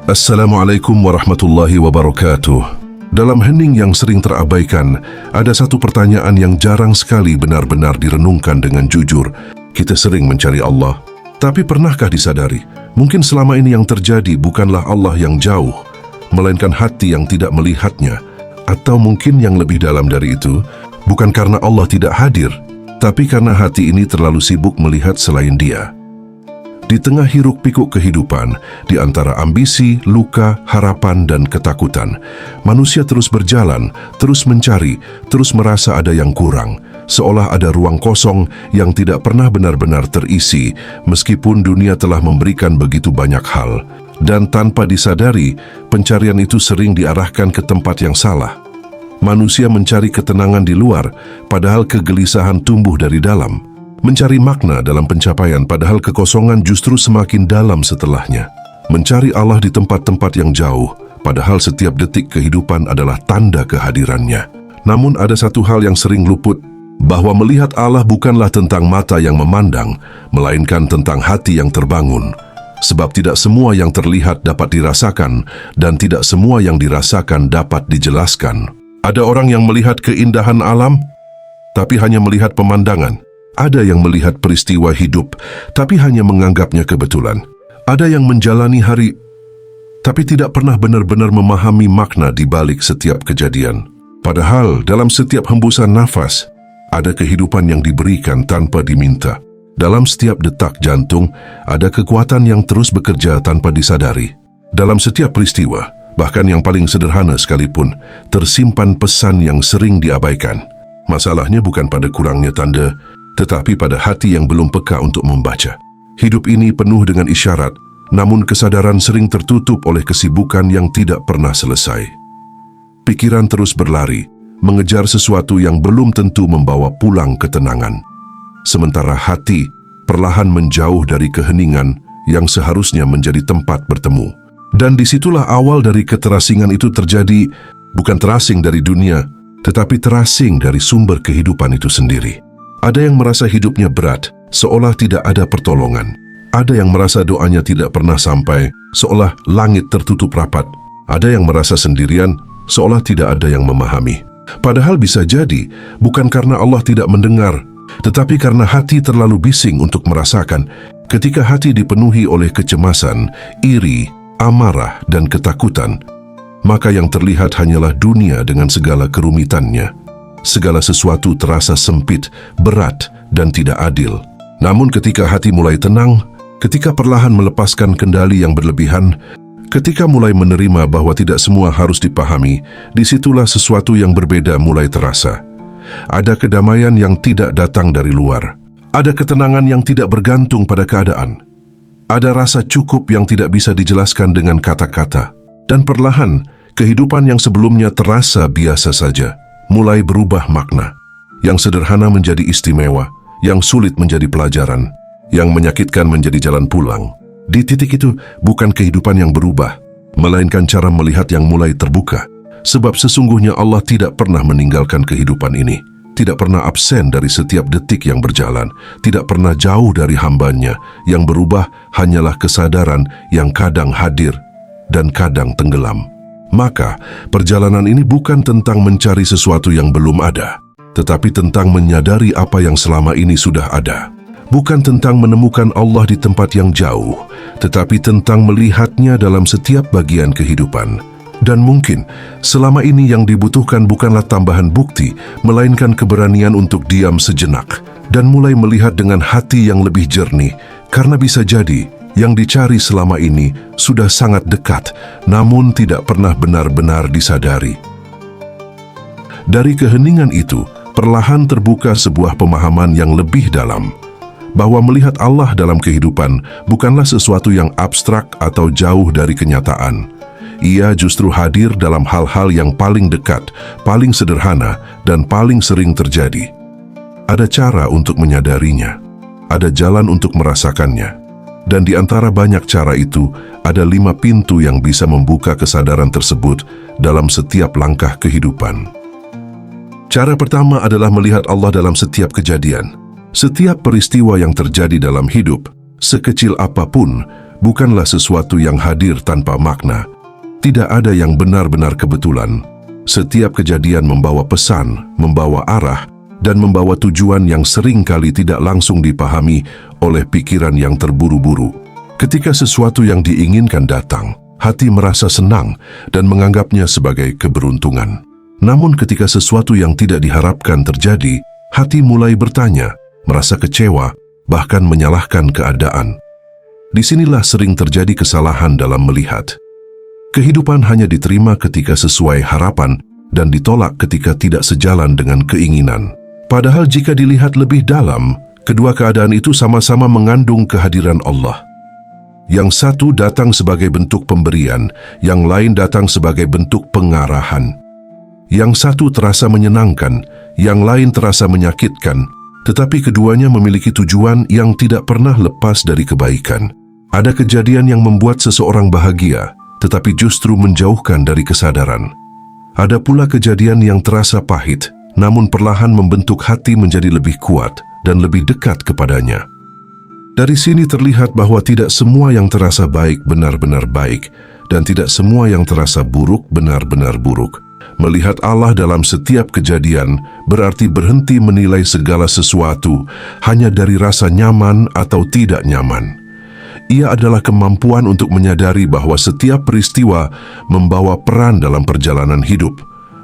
Assalamualaikum warahmatullahi wabarakatuh. Dalam hening yang sering terabaikan, ada satu pertanyaan yang jarang sekali benar-benar direnungkan dengan jujur. Kita sering mencari Allah, tapi pernahkah disadari, mungkin selama ini yang terjadi bukanlah Allah yang jauh, melainkan hati yang tidak melihatnya. Atau mungkin yang lebih dalam dari itu, bukan karena Allah tidak hadir, tapi karena hati ini terlalu sibuk melihat selain Dia. Di tengah hiruk-pikuk kehidupan, di antara ambisi, luka, harapan, dan ketakutan, manusia terus berjalan, terus mencari, terus merasa ada yang kurang, seolah ada ruang kosong yang tidak pernah benar-benar terisi, meskipun dunia telah memberikan begitu banyak hal. Dan tanpa disadari, pencarian itu sering diarahkan ke tempat yang salah. Manusia mencari ketenangan di luar, padahal kegelisahan tumbuh dari dalam. Mencari makna dalam pencapaian padahal kekosongan justru semakin dalam setelahnya. Mencari Allah di tempat-tempat yang jauh, padahal setiap detik kehidupan adalah tanda kehadirannya. Namun ada satu hal yang sering luput, bahwa melihat Allah bukanlah tentang mata yang memandang, melainkan tentang hati yang terbangun. Sebab tidak semua yang terlihat dapat dirasakan, dan tidak semua yang dirasakan dapat dijelaskan. Ada orang yang melihat keindahan alam, tapi hanya melihat pemandangan. Ada yang melihat peristiwa hidup, tapi hanya menganggapnya kebetulan. Ada yang menjalani hari, tapi tidak pernah benar-benar memahami makna di balik setiap kejadian. Padahal dalam setiap hembusan nafas, ada kehidupan yang diberikan tanpa diminta. Dalam setiap detak jantung, ada kekuatan yang terus bekerja tanpa disadari. Dalam setiap peristiwa, bahkan yang paling sederhana sekalipun, tersimpan pesan yang sering diabaikan. Masalahnya bukan pada kurangnya tanda, tetapi pada hati yang belum peka untuk membaca. Hidup ini penuh dengan isyarat, namun kesadaran sering tertutup oleh kesibukan yang tidak pernah selesai. Pikiran terus berlari, mengejar sesuatu yang belum tentu membawa pulang ketenangan. Sementara hati perlahan menjauh dari keheningan yang seharusnya menjadi tempat bertemu. Dan disitulah awal dari keterasingan itu terjadi, bukan terasing dari dunia, tetapi terasing dari sumber kehidupan itu sendiri. Ada yang merasa hidupnya berat, seolah tidak ada pertolongan. Ada yang merasa doanya tidak pernah sampai, seolah langit tertutup rapat. Ada yang merasa sendirian, seolah tidak ada yang memahami. Padahal bisa jadi, bukan karena Allah tidak mendengar, tetapi karena hati terlalu bising untuk merasakan. Ketika hati dipenuhi oleh kecemasan, iri, amarah, dan ketakutan, maka yang terlihat hanyalah dunia dengan segala kerumitannya. Segala sesuatu terasa sempit, berat, dan tidak adil. Namun ketika hati mulai tenang, ketika perlahan melepaskan kendali yang berlebihan, ketika mulai menerima bahwa tidak semua harus dipahami, disitulah sesuatu yang berbeda mulai terasa. Ada kedamaian yang tidak datang dari luar. Ada ketenangan yang tidak bergantung pada keadaan. Ada rasa cukup yang tidak bisa dijelaskan dengan kata-kata. Dan perlahan, kehidupan yang sebelumnya terasa biasa saja mulai berubah makna. Yang sederhana menjadi istimewa, yang sulit menjadi pelajaran, yang menyakitkan menjadi jalan pulang. Di titik itu, bukan kehidupan yang berubah, melainkan cara melihat yang mulai terbuka. Sebab sesungguhnya Allah tidak pernah meninggalkan kehidupan ini, tidak pernah absen dari setiap detik yang berjalan, tidak pernah jauh dari hambanya. Yang berubah hanyalah kesadaran yang kadang hadir dan kadang tenggelam. Maka, perjalanan ini bukan tentang mencari sesuatu yang belum ada, tetapi tentang menyadari apa yang selama ini sudah ada. Bukan tentang menemukan Allah di tempat yang jauh, tetapi tentang melihatnya dalam setiap bagian kehidupan. Dan mungkin, selama ini yang dibutuhkan bukanlah tambahan bukti, melainkan keberanian untuk diam sejenak, dan mulai melihat dengan hati yang lebih jernih, karena bisa jadi, yang dicari selama ini sudah sangat dekat, namun tidak pernah benar-benar disadari. Dari keheningan itu, perlahan terbuka sebuah pemahaman yang lebih dalam, bahwa melihat Allah dalam kehidupan bukanlah sesuatu yang abstrak atau jauh dari kenyataan. Ia justru hadir dalam hal-hal yang paling dekat, paling sederhana, dan paling sering terjadi. Ada cara untuk menyadarinya, ada jalan untuk merasakannya. Dan di antara banyak cara itu, ada 5 pintu yang bisa membuka kesadaran tersebut dalam setiap langkah kehidupan. Cara pertama adalah melihat Allah dalam setiap kejadian. Setiap peristiwa yang terjadi dalam hidup, sekecil apapun, bukanlah sesuatu yang hadir tanpa makna. Tidak ada yang benar-benar kebetulan. Setiap kejadian membawa pesan, membawa arah, dan membawa tujuan yang sering kali tidak langsung dipahami oleh pikiran yang terburu-buru. Ketika sesuatu yang diinginkan datang, hati merasa senang dan menganggapnya sebagai keberuntungan. Namun ketika sesuatu yang tidak diharapkan terjadi, hati mulai bertanya, merasa kecewa, bahkan menyalahkan keadaan. Disinilah sering terjadi kesalahan dalam melihat. Kehidupan hanya diterima ketika sesuai harapan dan ditolak ketika tidak sejalan dengan keinginan. Padahal jika dilihat lebih dalam, kedua keadaan itu sama-sama mengandung kehadiran Allah. Yang satu datang sebagai bentuk pemberian, yang lain datang sebagai bentuk pengarahan. Yang satu terasa menyenangkan, yang lain terasa menyakitkan, tetapi keduanya memiliki tujuan yang tidak pernah lepas dari kebaikan. Ada kejadian yang membuat seseorang bahagia, tetapi justru menjauhkan dari kesadaran. Ada pula kejadian yang terasa pahit, namun perlahan membentuk hati menjadi lebih kuat dan lebih dekat kepadanya. Dari sini terlihat bahwa tidak semua yang terasa baik benar-benar baik, dan tidak semua yang terasa buruk benar-benar buruk. Melihat Allah dalam setiap kejadian berarti berhenti menilai segala sesuatu hanya dari rasa nyaman atau tidak nyaman. Ia adalah kemampuan untuk menyadari bahwa setiap peristiwa membawa peran dalam perjalanan hidup,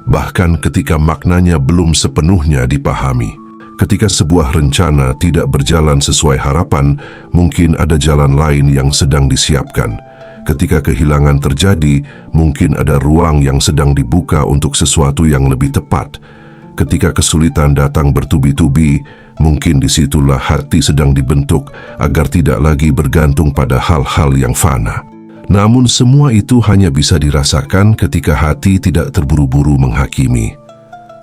bahkan ketika maknanya belum sepenuhnya dipahami. Ketika sebuah rencana tidak berjalan sesuai harapan, mungkin ada jalan lain yang sedang disiapkan. Ketika kehilangan terjadi, mungkin ada ruang yang sedang dibuka untuk sesuatu yang lebih tepat. Ketika kesulitan datang bertubi-tubi, mungkin disitulah hati sedang dibentuk agar tidak lagi bergantung pada hal-hal yang fana. Namun semua itu hanya bisa dirasakan ketika hati tidak terburu-buru menghakimi.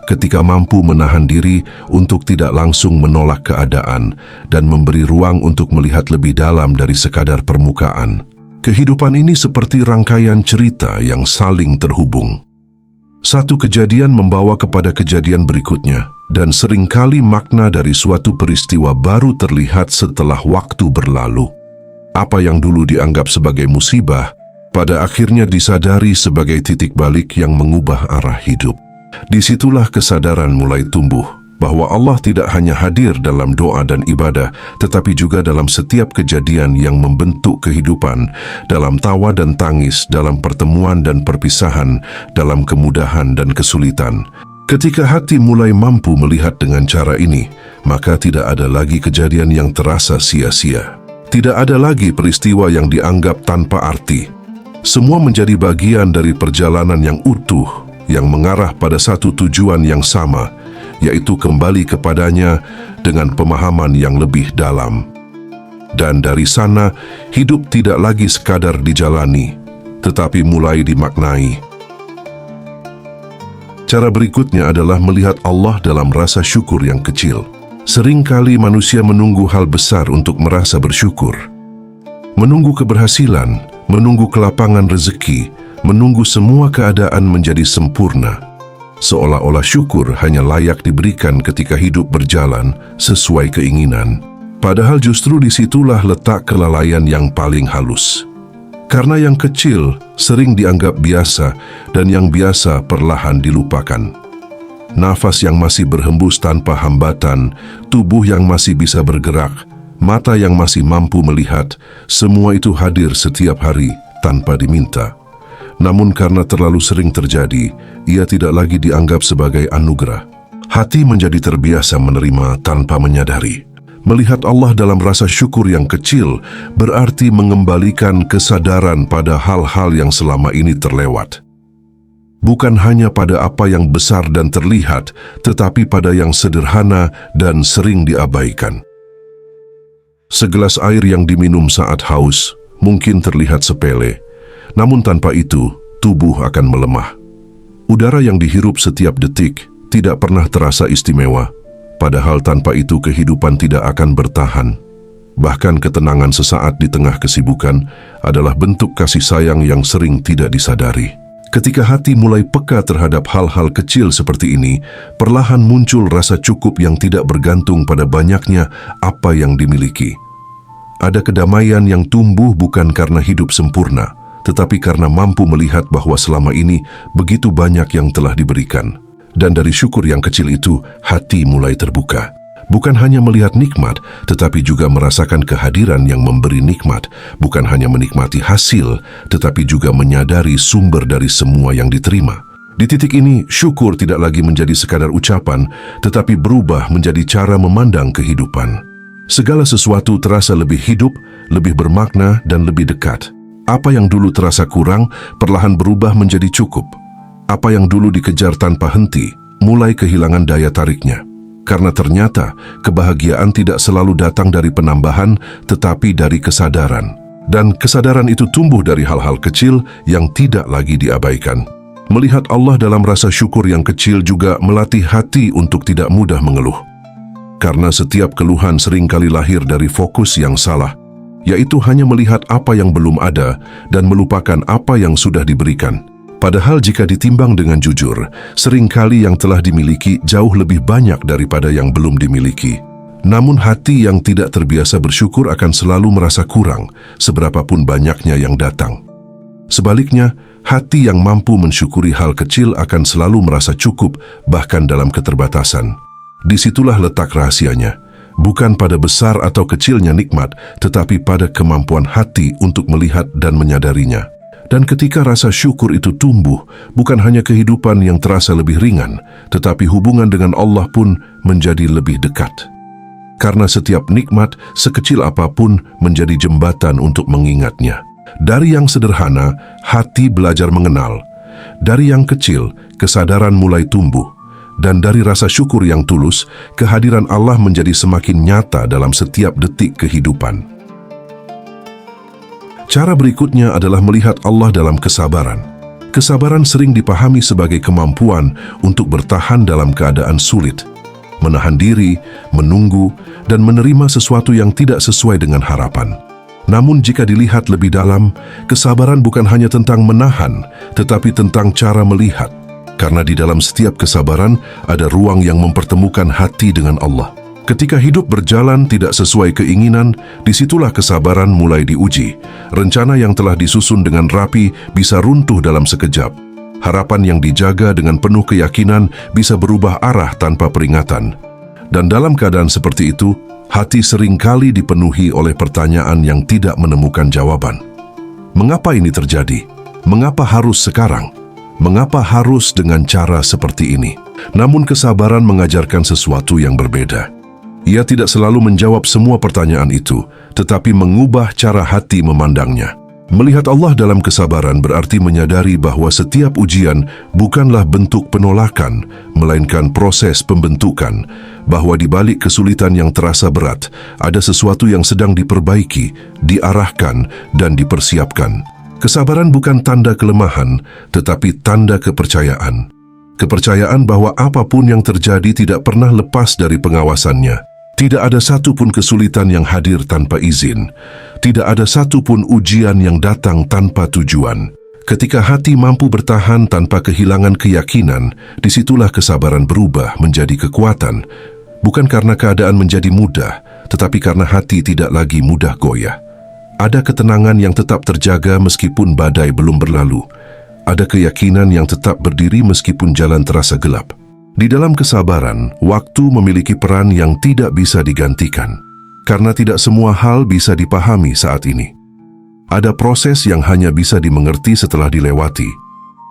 Ketika mampu menahan diri untuk tidak langsung menolak keadaan dan memberi ruang untuk melihat lebih dalam dari sekadar permukaan. Kehidupan ini seperti rangkaian cerita yang saling terhubung. Satu kejadian membawa kepada kejadian berikutnya, dan seringkali makna dari suatu peristiwa baru terlihat setelah waktu berlalu. Apa yang dulu dianggap sebagai musibah, pada akhirnya disadari sebagai titik balik yang mengubah arah hidup. Disitulah kesadaran mulai tumbuh, bahwa Allah tidak hanya hadir dalam doa dan ibadah, tetapi juga dalam setiap kejadian yang membentuk kehidupan, dalam tawa dan tangis, dalam pertemuan dan perpisahan, dalam kemudahan dan kesulitan. Ketika hati mulai mampu melihat dengan cara ini, maka tidak ada lagi kejadian yang terasa sia-sia. Tidak ada lagi peristiwa yang dianggap tanpa arti. Semua menjadi bagian dari perjalanan yang utuh, yang mengarah pada satu tujuan yang sama, yaitu kembali kepadanya dengan pemahaman yang lebih dalam. Dan dari sana, hidup tidak lagi sekadar dijalani, tetapi mulai dimaknai. Cara berikutnya adalah melihat Allah dalam rasa syukur yang kecil. Seringkali manusia menunggu hal besar untuk merasa bersyukur. Menunggu keberhasilan, menunggu kelapangan rezeki, menunggu semua keadaan menjadi sempurna. Seolah-olah syukur hanya layak diberikan ketika hidup berjalan sesuai keinginan. Padahal justru disitulah letak kelalaian yang paling halus. Karena yang kecil sering dianggap biasa dan yang biasa perlahan dilupakan. Nafas yang masih berhembus tanpa hambatan, tubuh yang masih bisa bergerak, mata yang masih mampu melihat, semua itu hadir setiap hari tanpa diminta. Namun karena terlalu sering terjadi, ia tidak lagi dianggap sebagai anugerah. Hati menjadi terbiasa menerima tanpa menyadari. Melihat Allah dalam rasa syukur yang kecil berarti mengembalikan kesadaran pada hal-hal yang selama ini terlewat. Bukan hanya pada apa yang besar dan terlihat, tetapi pada yang sederhana dan sering diabaikan. Segelas air yang diminum saat haus mungkin terlihat sepele, namun tanpa itu, tubuh akan melemah. Udara yang dihirup setiap detik tidak pernah terasa istimewa, padahal tanpa itu kehidupan tidak akan bertahan. Bahkan ketenangan sesaat di tengah kesibukan adalah bentuk kasih sayang yang sering tidak disadari. Ketika hati mulai peka terhadap hal-hal kecil seperti ini, perlahan muncul rasa cukup yang tidak bergantung pada banyaknya apa yang dimiliki. Ada kedamaian yang tumbuh bukan karena hidup sempurna, tetapi karena mampu melihat bahwa selama ini begitu banyak yang telah diberikan. Dan dari syukur yang kecil itu, hati mulai terbuka. Bukan hanya melihat nikmat, tetapi juga merasakan kehadiran yang memberi nikmat. Bukan hanya menikmati hasil, tetapi juga menyadari sumber dari semua yang diterima. Di titik ini, syukur tidak lagi menjadi sekadar ucapan, tetapi berubah menjadi cara memandang kehidupan. Segala sesuatu terasa lebih hidup, lebih bermakna, dan lebih dekat. Apa yang dulu terasa kurang, perlahan berubah menjadi cukup. Apa yang dulu dikejar tanpa henti, mulai kehilangan daya tariknya. Karena ternyata kebahagiaan tidak selalu datang dari penambahan, tetapi dari kesadaran. Dan kesadaran itu tumbuh dari hal-hal kecil yang tidak lagi diabaikan. Melihat Allah dalam rasa syukur yang kecil juga melatih hati untuk tidak mudah mengeluh. Karena setiap keluhan seringkali lahir dari fokus yang salah, yaitu hanya melihat apa yang belum ada dan melupakan apa yang sudah diberikan. Padahal jika ditimbang dengan jujur, seringkali yang telah dimiliki jauh lebih banyak daripada yang belum dimiliki. Namun hati yang tidak terbiasa bersyukur akan selalu merasa kurang, seberapapun banyaknya yang datang. Sebaliknya, hati yang mampu mensyukuri hal kecil akan selalu merasa cukup, bahkan dalam keterbatasan. Disitulah letak rahasianya, bukan pada besar atau kecilnya nikmat, tetapi pada kemampuan hati untuk melihat dan menyadarinya. Dan ketika rasa syukur itu tumbuh, bukan hanya kehidupan yang terasa lebih ringan, tetapi hubungan dengan Allah pun menjadi lebih dekat. Karena setiap nikmat, sekecil apapun, menjadi jembatan untuk mengingatnya. Dari yang sederhana, hati belajar mengenal. Dari yang kecil, kesadaran mulai tumbuh. Dan dari rasa syukur yang tulus, kehadiran Allah menjadi semakin nyata dalam setiap detik kehidupan. Cara berikutnya adalah melihat Allah dalam kesabaran. Kesabaran sering dipahami sebagai kemampuan untuk bertahan dalam keadaan sulit, menahan diri, menunggu, dan menerima sesuatu yang tidak sesuai dengan harapan. Namun jika dilihat lebih dalam, kesabaran bukan hanya tentang menahan, tetapi tentang cara melihat. Karena di dalam setiap kesabaran ada ruang yang mempertemukan hati dengan Allah. Ketika hidup berjalan tidak sesuai keinginan, disitulah kesabaran mulai diuji. Rencana yang telah disusun dengan rapi bisa runtuh dalam sekejap. Harapan yang dijaga dengan penuh keyakinan bisa berubah arah tanpa peringatan. Dan dalam keadaan seperti itu, hati seringkali dipenuhi oleh pertanyaan yang tidak menemukan jawaban. Mengapa ini terjadi? Mengapa harus sekarang? Mengapa harus dengan cara seperti ini? Namun kesabaran mengajarkan sesuatu yang berbeda. Ia tidak selalu menjawab semua pertanyaan itu, tetapi mengubah cara hati memandangnya. Melihat Allah dalam kesabaran berarti menyadari bahwa setiap ujian bukanlah bentuk penolakan, melainkan proses pembentukan, bahwa di balik kesulitan yang terasa berat, ada sesuatu yang sedang diperbaiki, diarahkan, dan dipersiapkan. Kesabaran bukan tanda kelemahan, tetapi tanda kepercayaan. Kepercayaan bahwa apapun yang terjadi tidak pernah lepas dari pengawasannya. Tidak ada satupun kesulitan yang hadir tanpa izin. Tidak ada satupun ujian yang datang tanpa tujuan. Ketika hati mampu bertahan tanpa kehilangan keyakinan, disitulah kesabaran berubah menjadi kekuatan. Bukan karena keadaan menjadi mudah, tetapi karena hati tidak lagi mudah goyah. Ada ketenangan yang tetap terjaga meskipun badai belum berlalu. Ada keyakinan yang tetap berdiri meskipun jalan terasa gelap. Di dalam kesabaran, waktu memiliki peran yang tidak bisa digantikan. Karena tidak semua hal bisa dipahami saat ini. Ada proses yang hanya bisa dimengerti setelah dilewati.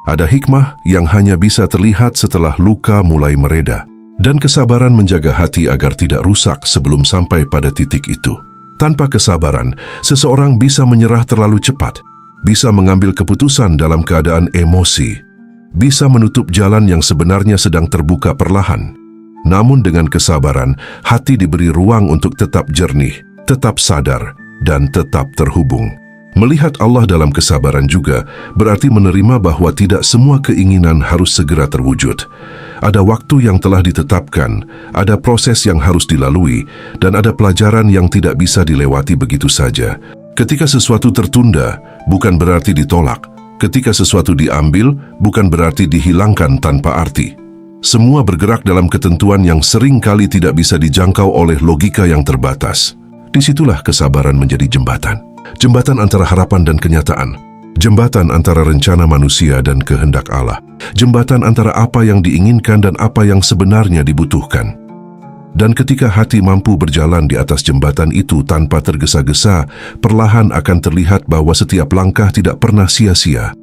Ada hikmah yang hanya bisa terlihat setelah luka mulai mereda. Dan kesabaran menjaga hati agar tidak rusak sebelum sampai pada titik itu. Tanpa kesabaran, seseorang bisa menyerah terlalu cepat, bisa mengambil keputusan dalam keadaan emosi, bisa menutup jalan yang sebenarnya sedang terbuka perlahan. Namun dengan kesabaran, hati diberi ruang untuk tetap jernih, tetap sadar, dan tetap terhubung. Melihat Allah dalam kesabaran juga berarti menerima bahwa tidak semua keinginan harus segera terwujud. Ada waktu yang telah ditetapkan, ada proses yang harus dilalui, dan ada pelajaran yang tidak bisa dilewati begitu saja. Ketika sesuatu tertunda, bukan berarti ditolak. Ketika sesuatu diambil, bukan berarti dihilangkan tanpa arti. Semua bergerak dalam ketentuan yang sering kali tidak bisa dijangkau oleh logika yang terbatas. Disitulah kesabaran menjadi jembatan. Jembatan antara harapan dan kenyataan. Jembatan antara rencana manusia dan kehendak Allah. Jembatan antara apa yang diinginkan dan apa yang sebenarnya dibutuhkan. Dan ketika hati mampu berjalan di atas jembatan itu tanpa tergesa-gesa, perlahan akan terlihat bahwa setiap langkah tidak pernah sia-sia.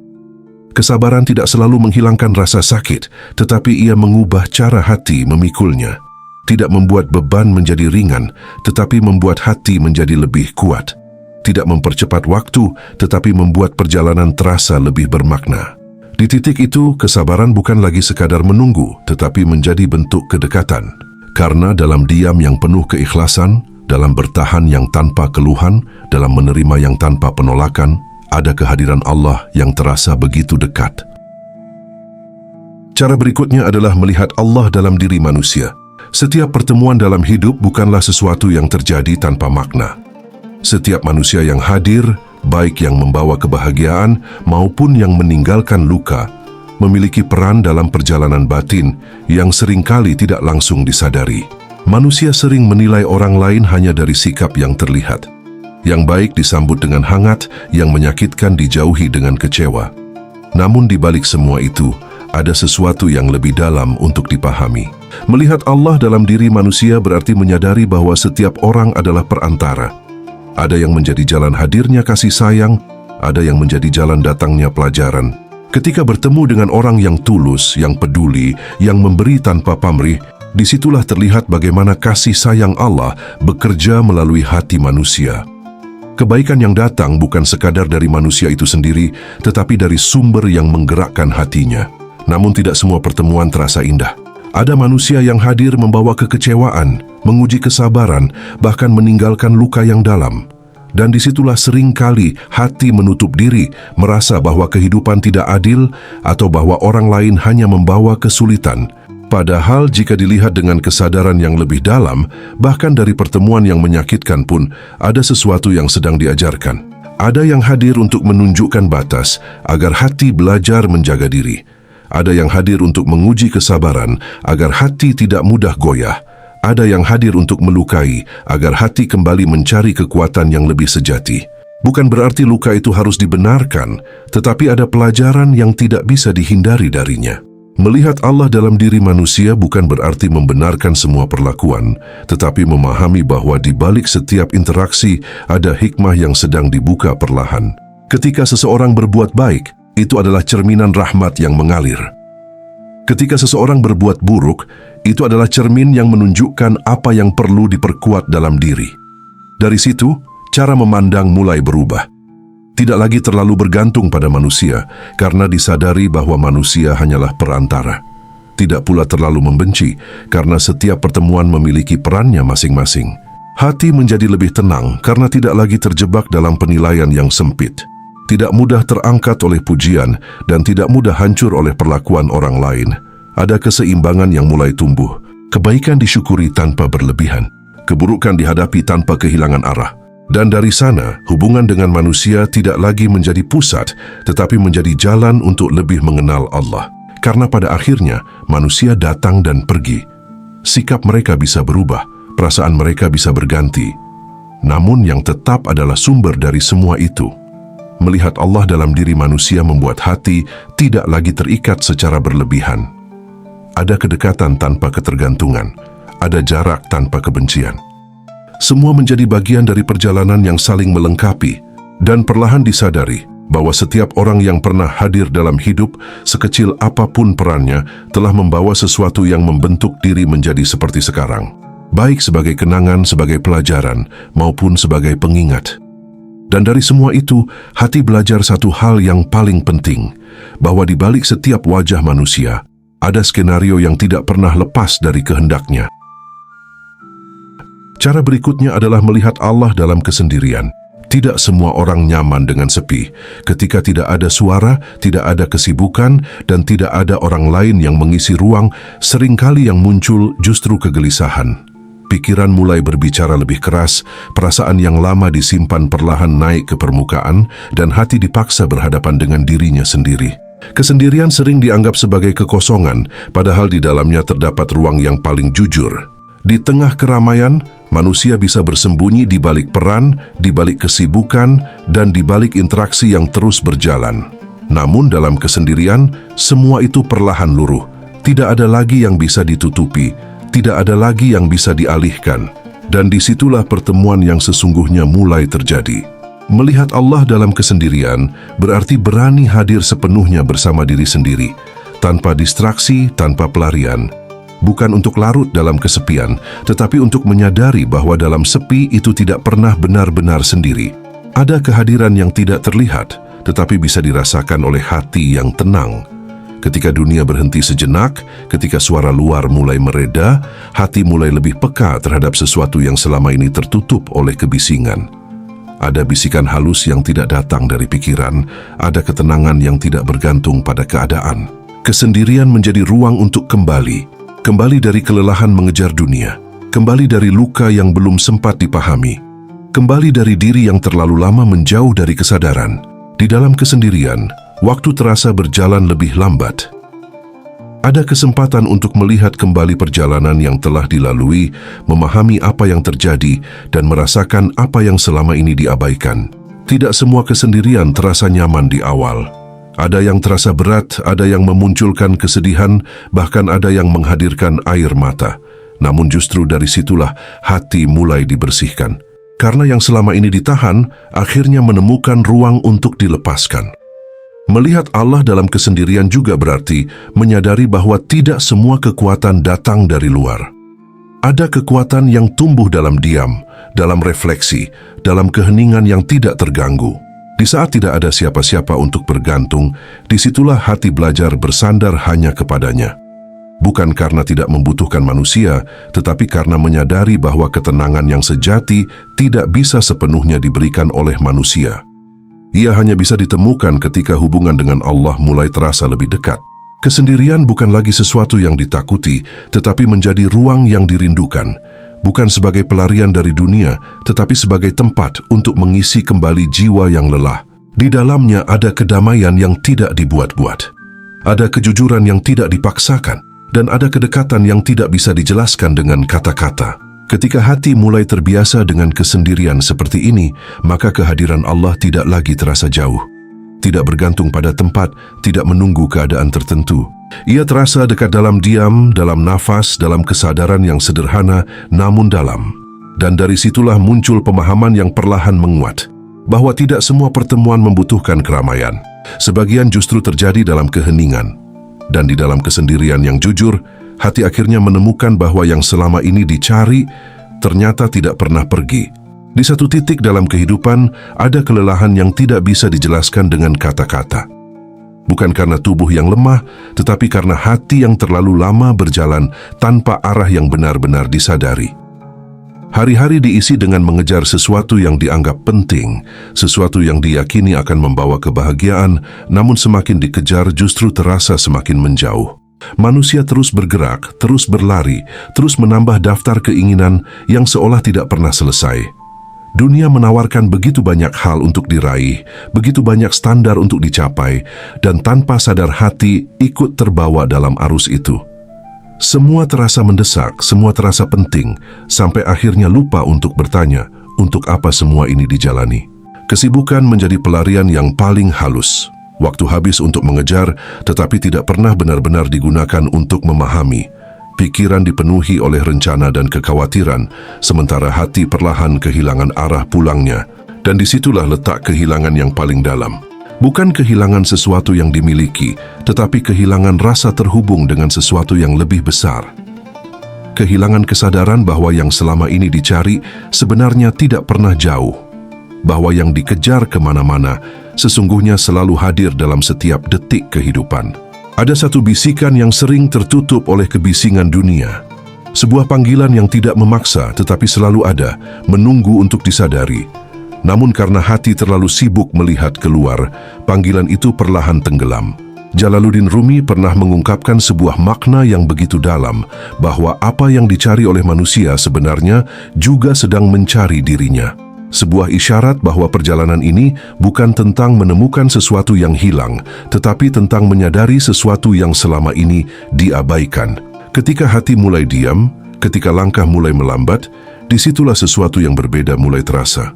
Kesabaran tidak selalu menghilangkan rasa sakit, tetapi ia mengubah cara hati memikulnya. Tidak membuat beban menjadi ringan, tetapi membuat hati menjadi lebih kuat. Tidak mempercepat waktu, tetapi membuat perjalanan terasa lebih bermakna. Di titik itu, kesabaran bukan lagi sekadar menunggu, tetapi menjadi bentuk kedekatan. Karena dalam diam yang penuh keikhlasan, dalam bertahan yang tanpa keluhan, dalam menerima yang tanpa penolakan, ada kehadiran Allah yang terasa begitu dekat. Cara berikutnya adalah melihat Allah dalam diri manusia. Setiap pertemuan dalam hidup bukanlah sesuatu yang terjadi tanpa makna. Setiap manusia yang hadir, baik yang membawa kebahagiaan maupun yang meninggalkan luka, memiliki peran dalam perjalanan batin yang seringkali tidak langsung disadari. Manusia sering menilai orang lain hanya dari sikap yang terlihat. Yang baik disambut dengan hangat, yang menyakitkan dijauhi dengan kecewa. Namun di balik semua itu, ada sesuatu yang lebih dalam untuk dipahami. Melihat Allah dalam diri manusia berarti menyadari bahwa setiap orang adalah perantara. Ada yang menjadi jalan hadirnya kasih sayang, ada yang menjadi jalan datangnya pelajaran. Ketika bertemu dengan orang yang tulus, yang peduli, yang memberi tanpa pamrih, disitulah terlihat bagaimana kasih sayang Allah bekerja melalui hati manusia. Kebaikan yang datang bukan sekadar dari manusia itu sendiri, tetapi dari sumber yang menggerakkan hatinya. Namun tidak semua pertemuan terasa indah. Ada manusia yang hadir membawa kekecewaan, menguji kesabaran, bahkan meninggalkan luka yang dalam. Dan disitulah seringkali hati menutup diri, merasa bahwa kehidupan tidak adil atau bahwa orang lain hanya membawa kesulitan. Padahal jika dilihat dengan kesadaran yang lebih dalam, bahkan dari pertemuan yang menyakitkan pun, ada sesuatu yang sedang diajarkan. Ada yang hadir untuk menunjukkan batas, agar hati belajar menjaga diri. Ada yang hadir untuk menguji kesabaran, agar hati tidak mudah goyah. Ada yang hadir untuk melukai, agar hati kembali mencari kekuatan yang lebih sejati. Bukan berarti luka itu harus dibenarkan, tetapi ada pelajaran yang tidak bisa dihindari darinya. Melihat Allah dalam diri manusia bukan berarti membenarkan semua perlakuan, tetapi memahami bahwa di balik setiap interaksi ada hikmah yang sedang dibuka perlahan. Ketika seseorang berbuat baik, itu adalah cerminan rahmat yang mengalir. Ketika seseorang berbuat buruk, itu adalah cermin yang menunjukkan apa yang perlu diperkuat dalam diri. Dari situ, cara memandang mulai berubah. Tidak lagi terlalu bergantung pada manusia, karena disadari bahwa manusia hanyalah perantara. Tidak pula terlalu membenci, karena setiap pertemuan memiliki perannya masing-masing. Hati menjadi lebih tenang, karena tidak lagi terjebak dalam penilaian yang sempit. Tidak mudah terangkat oleh pujian, dan tidak mudah hancur oleh perlakuan orang lain. Ada keseimbangan yang mulai tumbuh. Kebaikan disyukuri tanpa berlebihan. Keburukan dihadapi tanpa kehilangan arah. Dan dari sana, hubungan dengan manusia tidak lagi menjadi pusat, tetapi menjadi jalan untuk lebih mengenal Allah. Karena pada akhirnya, manusia datang dan pergi. Sikap mereka bisa berubah, perasaan mereka bisa berganti. Namun yang tetap adalah sumber dari semua itu. Melihat Allah dalam diri manusia membuat hati tidak lagi terikat secara berlebihan. Ada kedekatan tanpa ketergantungan, ada jarak tanpa kebencian. Semua menjadi bagian dari perjalanan yang saling melengkapi, dan perlahan disadari bahwa setiap orang yang pernah hadir dalam hidup, sekecil apapun perannya, telah membawa sesuatu yang membentuk diri menjadi seperti sekarang. Baik sebagai kenangan, sebagai pelajaran, maupun sebagai pengingat. Dan dari semua itu, hati belajar satu hal yang paling penting, bahwa di balik setiap wajah manusia, ada skenario yang tidak pernah lepas dari kehendaknya. Cara berikutnya adalah melihat Allah dalam kesendirian. Tidak semua orang nyaman dengan sepi. Ketika tidak ada suara, tidak ada kesibukan, dan tidak ada orang lain yang mengisi ruang, seringkali yang muncul justru kegelisahan. Pikiran mulai berbicara lebih keras, perasaan yang lama disimpan perlahan naik ke permukaan, dan hati dipaksa berhadapan dengan dirinya sendiri. Kesendirian sering dianggap sebagai kekosongan, padahal di dalamnya terdapat ruang yang paling jujur. Di tengah keramaian, Manusia bisa bersembunyi di balik peran, di balik kesibukan, dan di balik interaksi yang terus berjalan. Namun dalam kesendirian, semua itu perlahan luruh. Tidak ada lagi yang bisa ditutupi, tidak ada lagi yang bisa dialihkan. Dan disitulah pertemuan yang sesungguhnya mulai terjadi. Melihat Allah dalam kesendirian berarti berani hadir sepenuhnya bersama diri sendiri, tanpa distraksi, tanpa pelarian. Bukan untuk larut dalam kesepian, tetapi untuk menyadari bahwa dalam sepi itu tidak pernah benar-benar sendiri. Ada kehadiran yang tidak terlihat, tetapi bisa dirasakan oleh hati yang tenang. Ketika dunia berhenti sejenak, ketika suara luar mulai mereda, hati mulai lebih peka terhadap sesuatu yang selama ini tertutup oleh kebisingan. Ada bisikan halus yang tidak datang dari pikiran, ada ketenangan yang tidak bergantung pada keadaan. Kesendirian menjadi ruang untuk kembali dari kelelahan mengejar dunia, kembali dari luka yang belum sempat dipahami, kembali dari diri yang terlalu lama menjauh dari kesadaran. Di dalam kesendirian, waktu terasa berjalan lebih lambat. Ada kesempatan untuk melihat kembali perjalanan yang telah dilalui, memahami apa yang terjadi, dan merasakan apa yang selama ini diabaikan. Tidak semua kesendirian terasa nyaman di awal. Ada yang terasa berat, ada yang memunculkan kesedihan, bahkan ada yang menghadirkan air mata. Namun justru dari situlah hati mulai dibersihkan. Karena yang selama ini ditahan, akhirnya menemukan ruang untuk dilepaskan. Melihat Allah dalam kesendirian juga berarti menyadari bahwa tidak semua kekuatan datang dari luar. Ada kekuatan yang tumbuh dalam diam, dalam refleksi, dalam keheningan yang tidak terganggu. Di saat tidak ada siapa-siapa untuk bergantung, disitulah hati belajar bersandar hanya kepadanya. Bukan karena tidak membutuhkan manusia, tetapi karena menyadari bahwa ketenangan yang sejati tidak bisa sepenuhnya diberikan oleh manusia. Ia hanya bisa ditemukan ketika hubungan dengan Allah mulai terasa lebih dekat. Kesendirian bukan lagi sesuatu yang ditakuti, tetapi menjadi ruang yang dirindukan. Bukan sebagai pelarian dari dunia, tetapi sebagai tempat untuk mengisi kembali jiwa yang lelah. Di dalamnya ada kedamaian yang tidak dibuat-buat. Ada kejujuran yang tidak dipaksakan, dan ada kedekatan yang tidak bisa dijelaskan dengan kata-kata. Ketika hati mulai terbiasa dengan kesendirian seperti ini, maka kehadiran Allah tidak lagi terasa jauh. Tidak bergantung pada tempat, tidak menunggu keadaan tertentu. Ia terasa dekat dalam diam, dalam nafas, dalam kesadaran yang sederhana namun dalam. Dan dari situlah muncul pemahaman yang perlahan menguat, bahwa tidak semua pertemuan membutuhkan keramaian. Sebagian justru terjadi dalam keheningan. Dan di dalam kesendirian yang jujur, hati akhirnya menemukan bahwa yang selama ini dicari ternyata tidak pernah pergi. Di satu titik dalam kehidupan, ada kelelahan yang tidak bisa dijelaskan dengan kata-kata. Bukan karena tubuh yang lemah, tetapi karena hati yang terlalu lama berjalan tanpa arah yang benar-benar disadari. Hari-hari diisi dengan mengejar sesuatu yang dianggap penting, sesuatu yang diyakini akan membawa kebahagiaan, namun semakin dikejar justru terasa semakin menjauh. Manusia terus bergerak, terus berlari, terus menambah daftar keinginan yang seolah tidak pernah selesai. Dunia menawarkan begitu banyak hal untuk diraih, begitu banyak standar untuk dicapai, dan tanpa sadar hati ikut terbawa dalam arus itu. Semua terasa mendesak, semua terasa penting, sampai akhirnya lupa untuk bertanya, untuk apa semua ini dijalani. Kesibukan menjadi pelarian yang paling halus. Waktu habis untuk mengejar, tetapi tidak pernah benar-benar digunakan untuk memahami. Pikiran dipenuhi oleh rencana dan kekhawatiran, sementara hati perlahan kehilangan arah pulangnya. Dan disitulah letak kehilangan yang paling dalam. Bukan kehilangan sesuatu yang dimiliki, tetapi kehilangan rasa terhubung dengan sesuatu yang lebih besar. Kehilangan kesadaran bahwa yang selama ini dicari sebenarnya tidak pernah jauh. Bahwa yang dikejar kemana-mana sesungguhnya selalu hadir dalam setiap detik kehidupan. Ada satu bisikan yang sering tertutup oleh kebisingan dunia. Sebuah panggilan yang tidak memaksa tetapi selalu ada, menunggu untuk disadari. Namun karena hati terlalu sibuk melihat keluar, panggilan itu perlahan tenggelam. Jalaluddin Rumi pernah mengungkapkan sebuah makna yang begitu dalam, bahwa apa yang dicari oleh manusia sebenarnya juga sedang mencari dirinya. Sebuah isyarat bahwa perjalanan ini bukan tentang menemukan sesuatu yang hilang, tetapi tentang menyadari sesuatu yang selama ini diabaikan. Ketika hati mulai diam, ketika langkah mulai melambat, Disitulah sesuatu yang berbeda mulai terasa.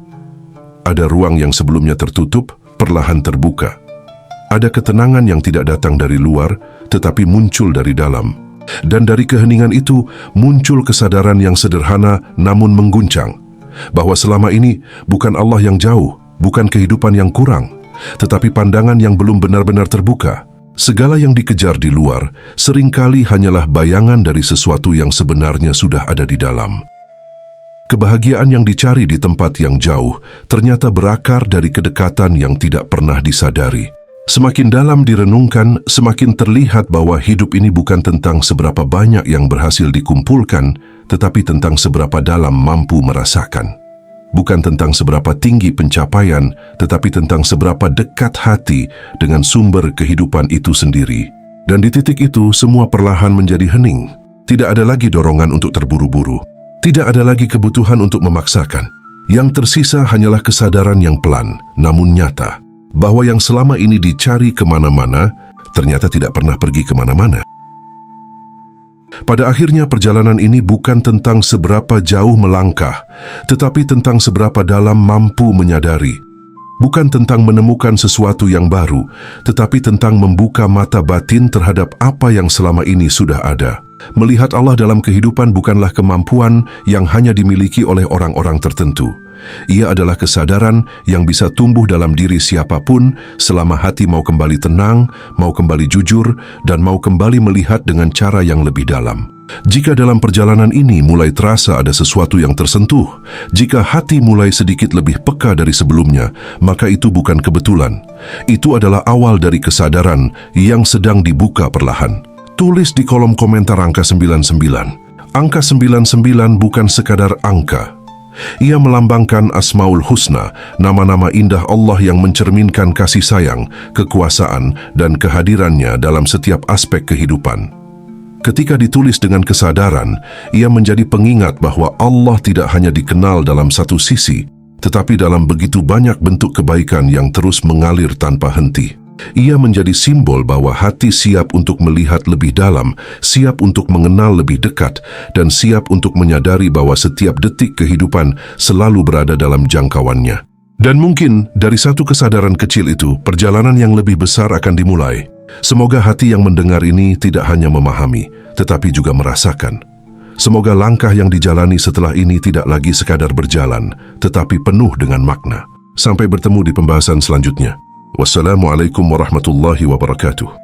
Ada ruang yang sebelumnya tertutup, perlahan terbuka. Ada ketenangan yang tidak datang dari luar, tetapi muncul dari dalam. Dan dari keheningan itu, muncul kesadaran yang sederhana namun mengguncang. Bahwa selama ini, bukan Allah yang jauh, bukan kehidupan yang kurang, tetapi pandangan yang belum benar-benar terbuka. Segala yang dikejar di luar, seringkali hanyalah bayangan dari sesuatu yang sebenarnya sudah ada di dalam. Kebahagiaan yang dicari di tempat yang jauh ternyata berakar dari kedekatan yang tidak pernah disadari. Semakin dalam direnungkan, semakin terlihat bahwa hidup ini bukan tentang seberapa banyak yang berhasil dikumpulkan, tetapi tentang seberapa dalam mampu merasakan. Bukan tentang seberapa tinggi pencapaian, tetapi tentang seberapa dekat hati dengan sumber kehidupan itu sendiri. Dan di titik itu, semua perlahan menjadi hening. Tidak ada lagi dorongan untuk terburu-buru. Tidak ada lagi kebutuhan untuk memaksakan. Yang tersisa hanyalah kesadaran yang pelan, namun nyata, bahwa yang selama ini dicari kemana-mana, ternyata tidak pernah pergi kemana-mana. Pada akhirnya perjalanan ini bukan tentang seberapa jauh melangkah, tetapi tentang seberapa dalam mampu menyadari. Bukan tentang menemukan sesuatu yang baru, tetapi tentang membuka mata batin terhadap apa yang selama ini sudah ada. Melihat Allah dalam kehidupan bukanlah kemampuan yang hanya dimiliki oleh orang-orang tertentu. Ia adalah kesadaran yang bisa tumbuh dalam diri siapapun selama hati mau kembali tenang, mau kembali jujur, dan mau kembali melihat dengan cara yang lebih dalam. Jika dalam perjalanan ini mulai terasa ada sesuatu yang tersentuh, jika hati mulai sedikit lebih peka dari sebelumnya, maka itu bukan kebetulan. Itu adalah awal dari kesadaran yang sedang dibuka perlahan. Tulis di kolom komentar angka 99. Angka 99 bukan sekadar angka. Ia melambangkan Asmaul Husna, nama-nama indah Allah yang mencerminkan kasih sayang, kekuasaan, dan kehadirannya dalam setiap aspek kehidupan. Ketika ditulis dengan kesadaran, ia menjadi pengingat bahwa Allah tidak hanya dikenal dalam satu sisi, tetapi dalam begitu banyak bentuk kebaikan yang terus mengalir tanpa henti. Ia menjadi simbol bahwa hati siap untuk melihat lebih dalam, siap untuk mengenal lebih dekat, dan siap untuk menyadari bahwa setiap detik kehidupan selalu berada dalam jangkauannya. Dan mungkin dari satu kesadaran kecil itu, perjalanan yang lebih besar akan dimulai. Semoga hati yang mendengar ini tidak hanya memahami, tetapi juga merasakan. Semoga langkah yang dijalani setelah ini tidak lagi sekadar berjalan, tetapi penuh dengan makna. Sampai bertemu di pembahasan selanjutnya. Wassalamualaikum warahmatullahi wabarakatuh.